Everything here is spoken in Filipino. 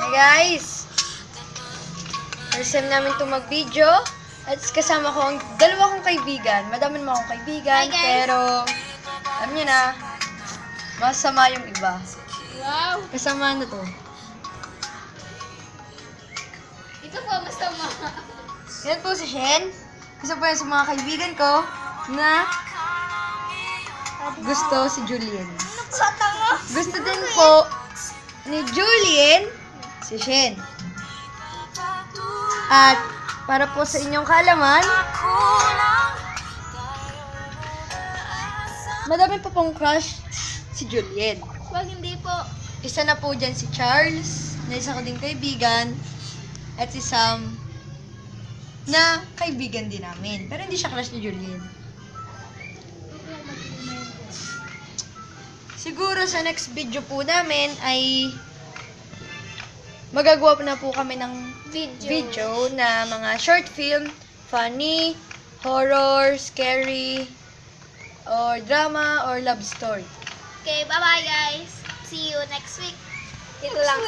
Hi guys! First time namin itong mag-video. At kasama ko ang dalawa kong kaibigan. Madami naman akong kaibigan. Hi, guys. Pero, alam nyo na, masama yung iba. Wow! Kasama na to. Ito po, masama. Yan po si Shen. Isa po yan sa mga kaibigan ko na gusto si Julien. Gusto din po ni Julien si Shen. At para po sa inyong kaalaman, madami pa pong crush si Julien. Wag, hindi po. Isa na po dyan si Charles, na isa ko din kaibigan, at si Sam, na kaibigan din namin. Pero hindi siya crush ni Julien. Siguro sa next video po namin ay magagawa na po kami ng video na mga short film, funny, horror, scary, or drama, or love story. Okay, bye-bye guys. See you next week. Ito lang.